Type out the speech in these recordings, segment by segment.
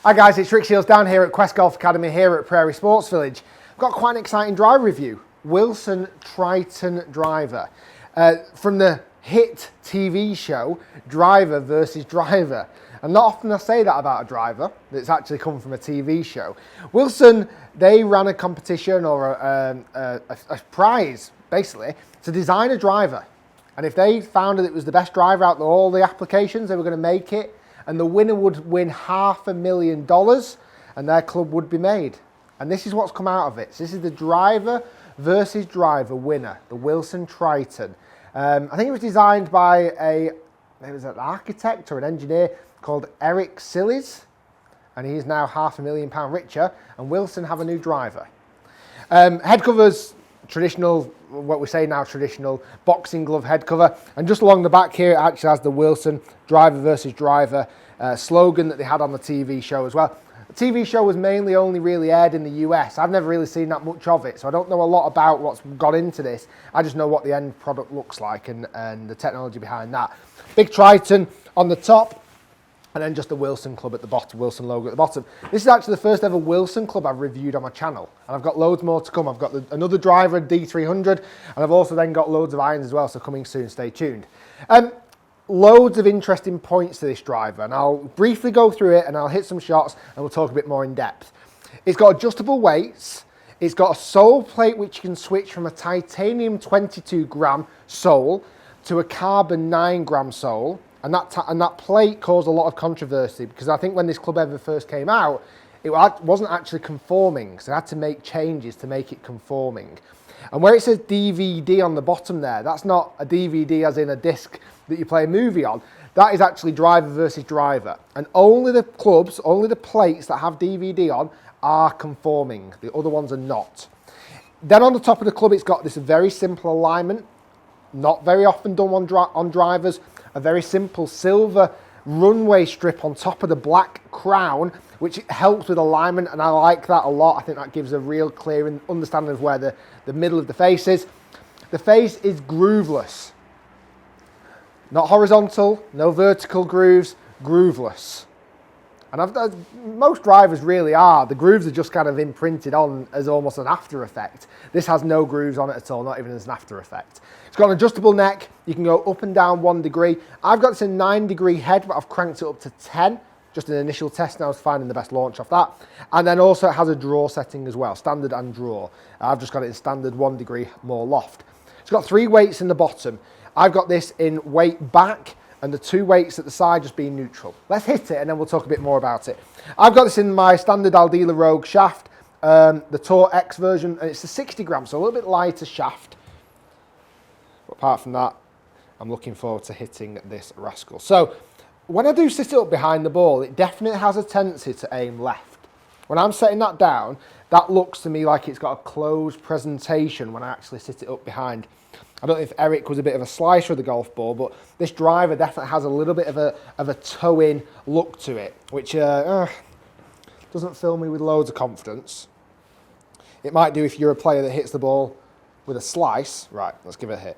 Hi guys, it's Rick Shiels down here at Quest Golf Academy here at Prairie Sports Village. I've got quite an exciting driver review. WILSON Triton Driver. From the hit TV show, Driver versus Driver. And not often I say that about a driver that's actually come from a TV show. WILSON, they ran a competition or a prize, basically, to design a driver. And if they found that it was the best driver out of all the applications, they were going to make it. And the winner would win $500,000 and their club would be made. And this is what's come out of it. So this is the driver versus driver winner, the WILSON Triton. I think it was designed by maybe it was an architect or an engineer called Eric Shiels, and he's now £500,000 richer, and WILSON have a new driver. Head covers, traditional, what we say now traditional, boxing glove head cover, and just along the back here it actually has the WILSON driver versus driver slogan that they had on the TV show as well. The TV show was mainly only really aired in the US. I've never really seen that much of it, so I don't know a lot about what's got into this. I just know what the end product looks like and the technology behind that. Big Triton on the top, and then just the WILSON club at the bottom, WILSON logo at the bottom. This is actually the first ever WILSON club I've reviewed on my channel, and I've got loads more to come. I've got another driver, D300, and I've also then got loads of irons as well, so coming soon, stay tuned. Loads of interesting points to this driver, and I'll briefly go through it and I'll hit some shots and we'll talk a bit more in depth. It's got adjustable weights, it's got a sole plate which you can switch from a titanium 22 gram sole to a carbon 9 gram sole, and that plate caused a lot of controversy because I think when this club ever first came out, it wasn't actually conforming, so they had to make changes to make it conforming. And where it says DVD on the bottom there, that's not a DVD as in a disc that you play a movie on. That is actually driver versus driver. And only the clubs, only the plates that have DVD on are conforming. The other ones are not. Then on the top of the club, it's got this very simple alignment, not very often done on drivers, a very simple silver runway strip on top of the black crown, which helps with alignment, and I like that a lot. I think that gives a real clear understanding of where the middle of the face is. The face is grooveless. Not horizontal, no vertical grooves, grooveless. And most drivers really are. The grooves are just kind of imprinted on as almost an after effect. This has no grooves on it at all, not even as an after effect. It's got an adjustable neck. You can go up and down 1 degree. I've got this in 9-degree head, but I've cranked it up to 10. Just an initial test, and I was finding the best launch off that. And then also it has a draw setting as well, standard and draw. I've just got it in standard 1 degree more loft. It's got 3 weights in the bottom. I've got this in weight back and the 2 weights at the side just being neutral. Let's hit it and then we'll talk a bit more about it. I've got this in my standard Aldila Rogue shaft, the Tour X version, and it's a 60 gram, so a little bit lighter shaft. But apart from that, I'm looking forward to hitting this rascal. So when I do sit it up behind the ball, it definitely has a tendency to aim left. When I'm setting that down, that looks to me like it's got a closed presentation when I actually sit it up behind. I don't know if Eric was a bit of a slicer of the golf ball, but this driver definitely has a little bit of a toe-in look to it, which doesn't fill me with loads of confidence. It might do if you're a player that hits the ball with a slice. Right, let's give it a hit.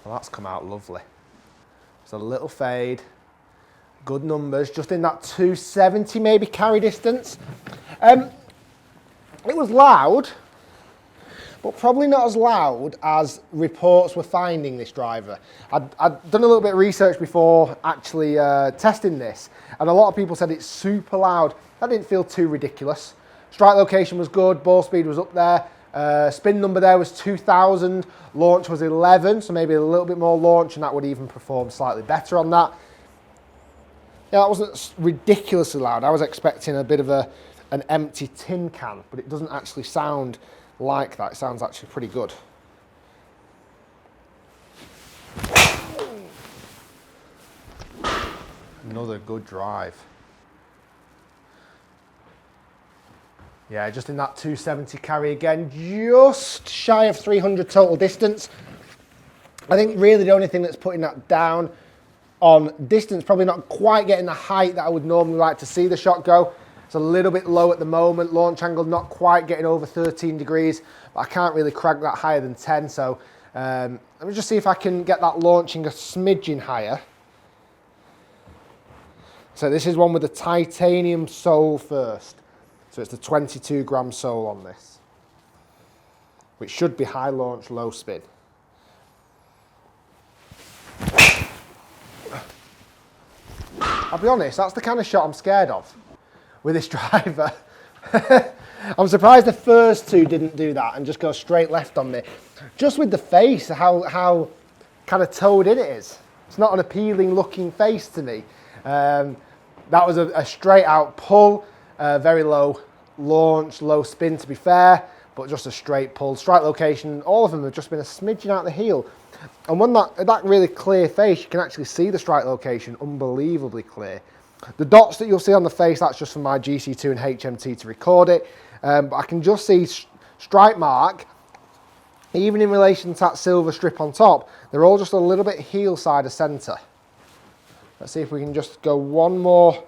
Well, that's come out lovely. It's a little fade, good numbers, just in that 270 maybe carry distance. It was loud, but probably not as loud as reports were finding this driver. I'd done a little bit of research before actually testing this, and a lot of people said it's super loud. That didn't feel too ridiculous. Strike location was good, ball speed was up there, spin number there was 2000, launch was 11, so maybe a little bit more launch and that would even perform slightly better on that. Yeah, that wasn't ridiculously loud. I was expecting a bit of an empty tin can, but it doesn't actually sound like that. It sounds actually pretty good. Another good drive. Yeah, just in that 270 carry again, just shy of 300 total distance. I think really the only thing that's putting that down on distance, probably not quite getting the height that I would normally like to see the shot go. It's a little bit low at the moment. Launch angle not quite getting over 13 degrees, but I can't really crank that higher than 10, so Let me just see if I can get that launching a smidgen higher. So this is one with the titanium sole first. So it's the 22 gram sole on this, which should be high launch, low spin. I'll be honest, that's the kind of shot I'm scared of with this driver. I'm surprised the first two didn't do that and just go straight left on me. Just with the face, how kind of towed in it is. It's not an appealing looking face to me. That was a straight out pull, very low launch, low spin to be fair, but just a straight pull. Strike location, all of them have just been a smidgen out the heel. And when that really clear face, you can actually see the strike location unbelievably clear. The dots that you'll see on the face, that's just from my GC2 and HMT to record it. But I can just see strike mark, even in relation to that silver strip on top, they're all just a little bit heel side of centre. Let's see if we can just go one more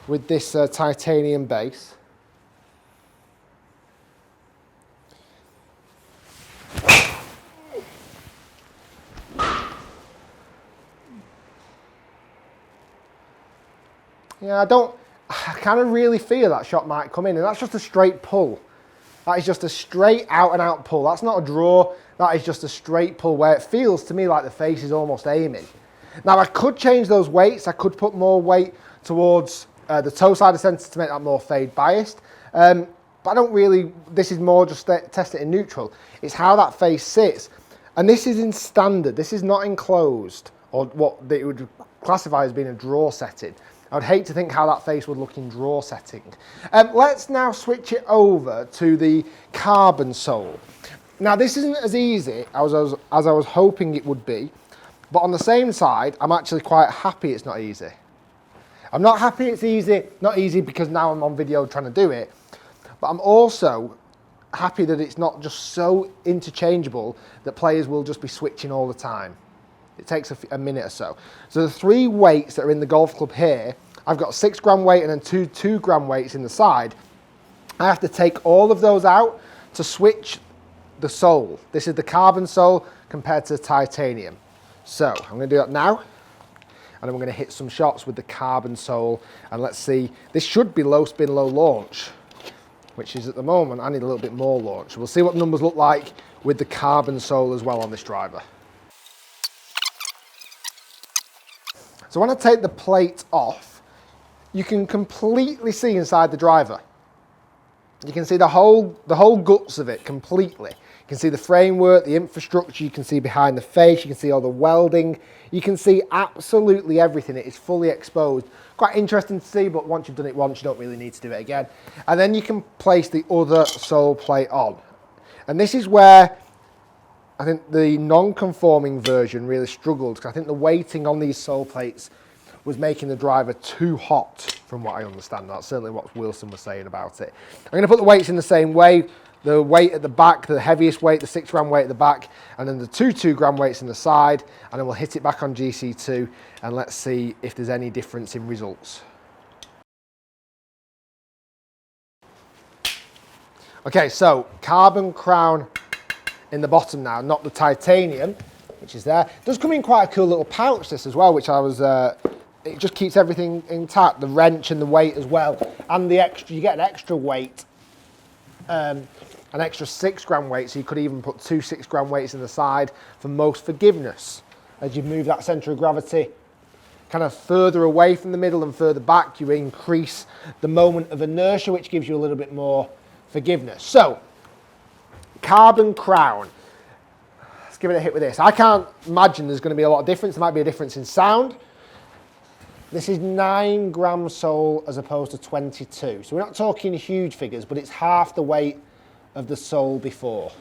with this titanium base. Yeah, I kind of really feel that shot might come in, and that's just a straight pull. That is just a straight out and out pull. That's not a draw, that is just a straight pull where it feels to me like the face is almost aiming. Now I could change those weights, I could put more weight towards the toe side of centre to make that more fade biased, but I don't really, this is more just test it in neutral. It's how that face sits, and this is in standard, this is not enclosed, or what they would classify as being a draw setting. I would hate to think how that face would look in draw setting. Let's now switch it over to the carbon sole. Now this isn't as easy as I was hoping it would be, but on the same side, I'm actually quite happy it's not easy. I'm not happy it's easy, not easy because now I'm on video trying to do it, but I'm also happy that it's not just so interchangeable that players will just be switching all the time. It takes a minute or so. So the three weights that are in the golf club here, I've got 6 gram weight and then two 2 gram weights in the side. I have to take all of those out to switch the sole. This is the carbon sole compared to the titanium. So I'm going to do that now, and then we're going to hit some shots with the carbon sole, and let's see, this should be low spin, low launch, which is at the moment, I need a little bit more launch. We'll see what the numbers look like with the carbon sole as well on this driver. So when I take the plate off, you can completely see inside the driver. You can see the whole guts of it completely. You can see the framework, the infrastructure, you can see behind the face, you can see all the welding, you can see absolutely everything. It is fully exposed. Quite interesting to see, but once you've done it once, you don't really need to do it again. And then you can place the other sole plate on. And this is where I think the non-conforming version really struggled, because I think the weighting on these sole plates was making the driver too hot, from what I understand. That's certainly what Wilson was saying about it. I'm going to put the weights in the same way. The weight at the back, the heaviest weight, the 6 gram weight at the back, and then the two 2 gram weights in the side, and then we'll hit it back on GC2, and let's see if there's any difference in results. Okay, so carbon crown in the bottom now, not the titanium, which is there. It does come in quite a cool little pouch, this as well, which I was, it just keeps everything intact, the wrench and the weight as well, and the extra, you get an extra weight, an extra 6 gram weight, so you could even put 2 6 gram weights in the side for most forgiveness. As you move that centre of gravity kind of further away from the middle and further back, you increase the moment of inertia, which gives you a little bit more forgiveness. So, carbon crown. Let's give it a hit with this. I can't imagine there's going to be a lot of difference. There might be a difference in sound. This is 9 gram sole as opposed to 22. So we're not talking huge figures, but it's half the weight of the sole before.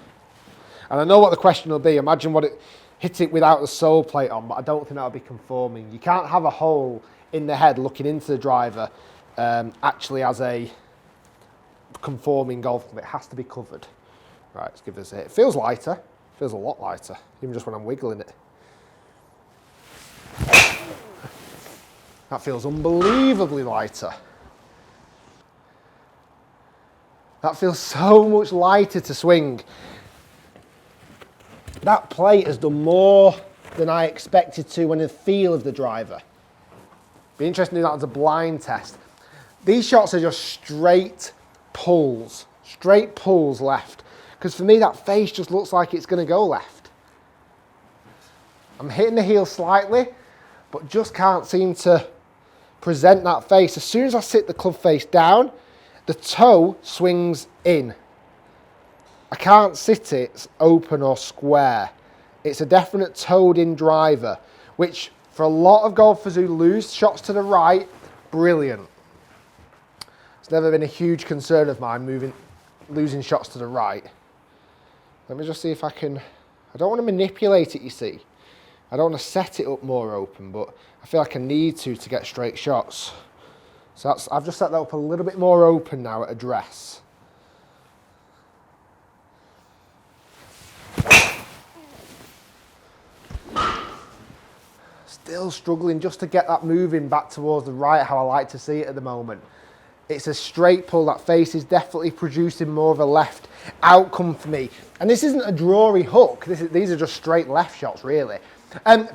And I know what the question will be. Imagine what it hit it without the sole plate on, but I don't think that'll be conforming. You can't have a hole in the head looking into the driver actually as a conforming golf club. It has to be covered. Right, let's give this a hit. It feels lighter. It feels a lot lighter, even just when I'm wiggling it. That feels unbelievably lighter. That feels so much lighter to swing. That plate has done more than I expected to when the feel of the driver. Be interesting to do that as a blind test. These shots are just straight pulls left. Because for me, that face just looks like it's going to go left. I'm hitting the heel slightly, but just can't seem to present that face. As soon as I sit the club face down, the toe swings in. I can't sit it open or square. It's a definite toed in driver, which for a lot of golfers who lose shots to the right, brilliant. It's never been a huge concern of mine losing shots to the right. Let me just see if I can, I don't want to manipulate it, you see. I don't want to set it up more open, but I feel like I need to get straight shots. So I've just set that up a little bit more open now at address. Still struggling just to get that moving back towards the right how I like to see it at the moment. It's a straight pull. That face is definitely producing more of a left outcome for me. And this isn't a drawy hook. These are just straight left shots, really.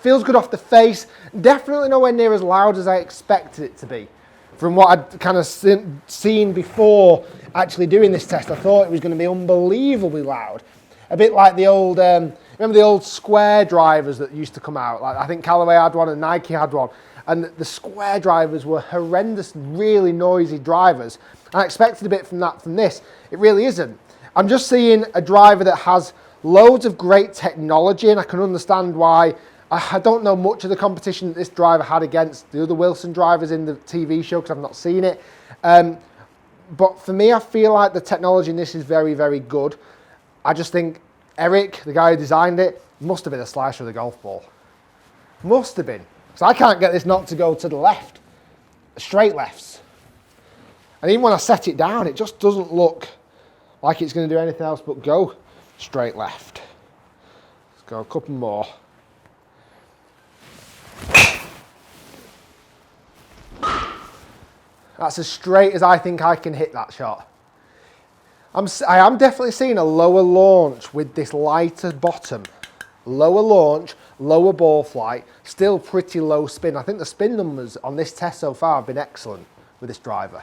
Feels good off the face. Definitely nowhere near as loud as I expected it to be. From what I'd kind of seen before actually doing this test, I thought it was going to be unbelievably loud. A bit like the old, remember the old square drivers that used to come out? Like I think Callaway had one and Nike had one. And the square drivers were horrendous, really noisy drivers. I expected a bit from this. It really isn't. I'm just seeing a driver that has loads of great technology, and I can understand why. I don't know much of the competition that this driver had against the other Wilson drivers in the TV show because I've not seen it. But for me, I feel like the technology in this is very, very good. I just think Eric, the guy who designed it, must have been a slicer of the golf ball. Must have been. So I can't get this knob to go to the left, straight lefts. And even when I set it down, it just doesn't look like it's going to do anything else but go straight left. Let's go a couple more. That's as straight as I think I can hit that shot. I am definitely seeing a lower launch with this lighter bottom. Lower launch, lower ball flight, still pretty low spin. I think the spin numbers on this test so far have been excellent with this driver.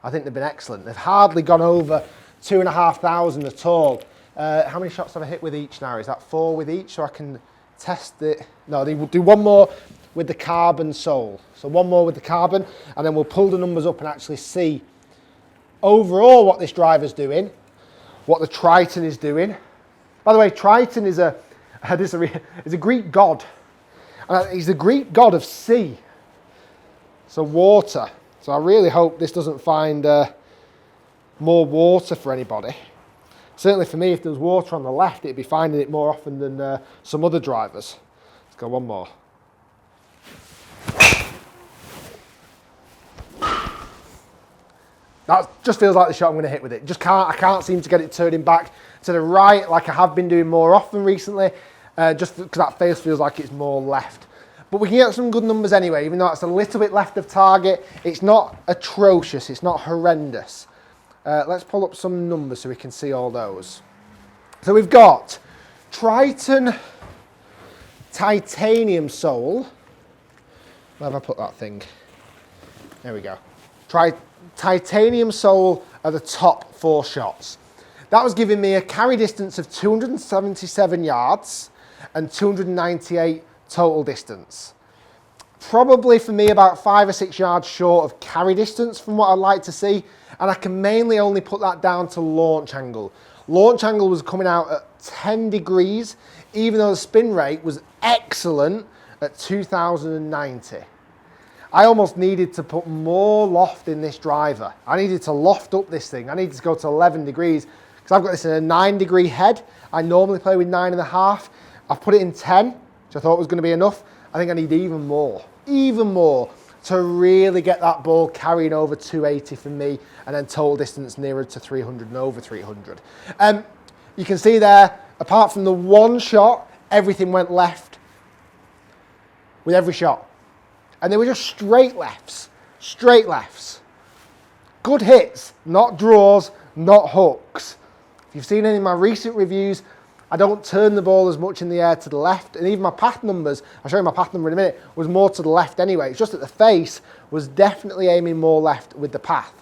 I think they've been excellent. They've hardly gone over 2,500 at all. How many shots have I hit with each now? Is that 4 with each? So I can test it. No, they will do one more with the carbon sole. So one more with the carbon, and then we'll pull the numbers up and actually see overall what this driver's doing, what the Triton is doing. By the way, Triton is a Greek god. He's the Greek god of sea, so water. So I really hope this doesn't find more water for anybody. Certainly for me, if there was water on the left, it'd be finding it more often than some other drivers. Let's go one more. That just feels like the shot I'm going to hit with it. I can't seem to get it turning back to the right like I have been doing more often recently, just because that face feels like it's more left. But we can get some good numbers anyway, even though it's a little bit left of target. It's not atrocious, it's not horrendous. Let's pull up some numbers so we can see all those. So we've got Triton titanium sole. Where have I put that thing? There we go. Titanium sole are the top 4 shots. That was giving me a carry distance of 277 yards and 298 total distance. Probably for me about 5 or 6 yards short of carry distance from what I'd like to see, and I can mainly only put that down to launch angle. Launch angle was coming out at 10 degrees, even though the spin rate was excellent at 2,090. I almost needed to put more loft in this driver. I needed to loft up this thing. I needed to go to 11 degrees because I've got this in a 9-degree head. I normally play with 9.5. I've put it in 10, which I thought was going to be enough. I think I need even more to really get that ball carrying over 280 for me, and then total distance nearer to 300 and over 300. You can see there, apart from the one shot, everything went left with every shot. And they were just straight lefts. Good hits, not draws, not hooks. If you've seen any of my recent reviews, I don't turn the ball as much in the air to the left, and even my path numbers, I'll show you my path number in a minute, was more to the left anyway. It's just that the face was definitely aiming more left with the path.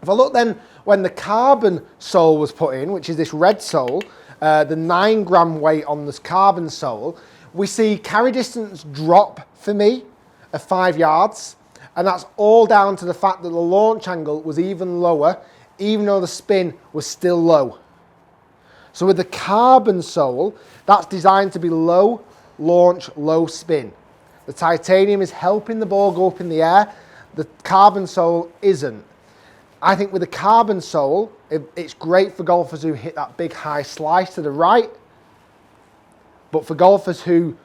If I look then, when the carbon sole was put in, which is this red sole, the 9 gram weight on this carbon sole, we see carry distance drop for me of 5 yards. And that's all down to the fact that the launch angle was even lower, even though the spin was still low. So with the carbon sole, that's designed to be low launch, low spin. The titanium is helping the ball go up in the air. The carbon sole isn't. I think with the carbon sole, it's great for golfers who hit that big high slice to the right. But for golfers who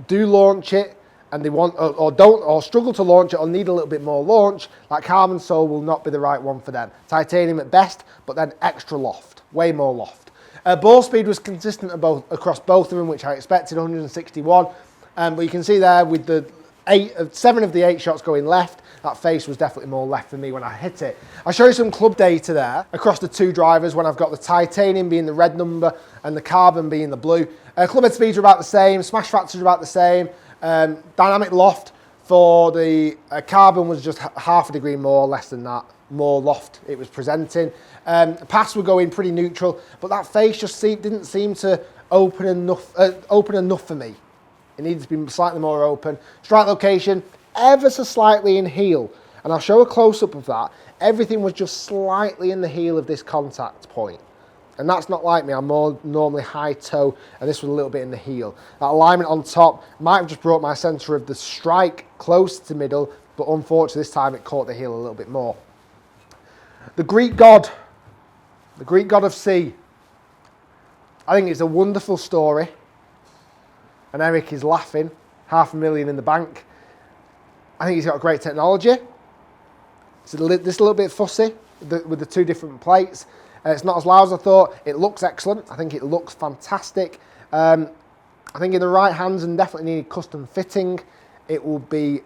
do launch it, and they want or struggle to launch it or need a little bit more launch, that carbon sole will not be the right one for them. Titanium at best, but then extra loft, way more loft. Ball speed was consistent across both of them, which I expected, 161. But you can see there with the 7 of the 8 shots going left, that face was definitely more left for me when I hit it. I'll show you some club data there across the 2 drivers when I've got the titanium being the red number and the carbon being the blue. Club head speeds are about the same, smash factors are about the same. Dynamic loft for the carbon was just half a degree more, less than that, more loft it was presenting. Pass were going pretty neutral, but that face just didn't seem to open enough for me. It needed to be slightly more open. Strike location, ever so slightly in heel, and I'll show a close-up of that. Everything was just slightly in the heel of this contact point. And that's not like me, I'm more normally high toe, and this was a little bit in the heel. That alignment on top might have just brought my centre of the strike close to middle, but unfortunately this time it caught the heel a little bit more. The Greek god of sea. I think it's a wonderful story. And Eric is laughing, $500,000 in the bank. I think he's got great technology. It's a little bit fussy with the 2 different plates. It's not as loud as I thought. It looks excellent. I think it looks fantastic. I think in the right hands and definitely need custom fitting, it will be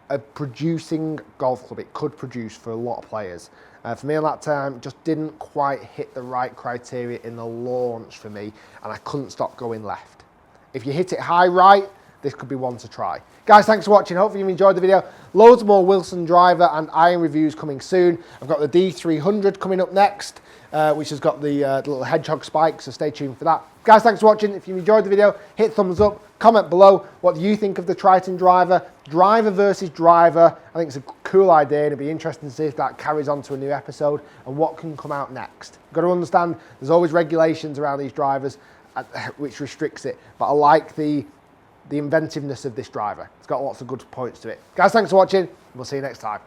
a producing golf club. It could produce for a lot of players. For me on that time, it just didn't quite hit the right criteria in the launch for me, and I couldn't stop going left. If you hit it high right, this could be one to try. Guys, thanks for watching. Hopefully you've enjoyed the video. Loads more Wilson driver and iron reviews coming soon. I've got the D300 coming up next, which has got the little hedgehog spike, so stay tuned for that. Guys, thanks for watching. If you enjoyed the video, hit thumbs up, comment below. What do you think of the Triton driver? Driver versus driver. I think it's a cool idea, and it'd be interesting to see if that carries on to a new episode and what can come out next. You've got to understand there's always regulations around these drivers which restricts it, but I like the inventiveness of this driver. It's got lots of good points to it. Guys, thanks for watching. We'll see you next time.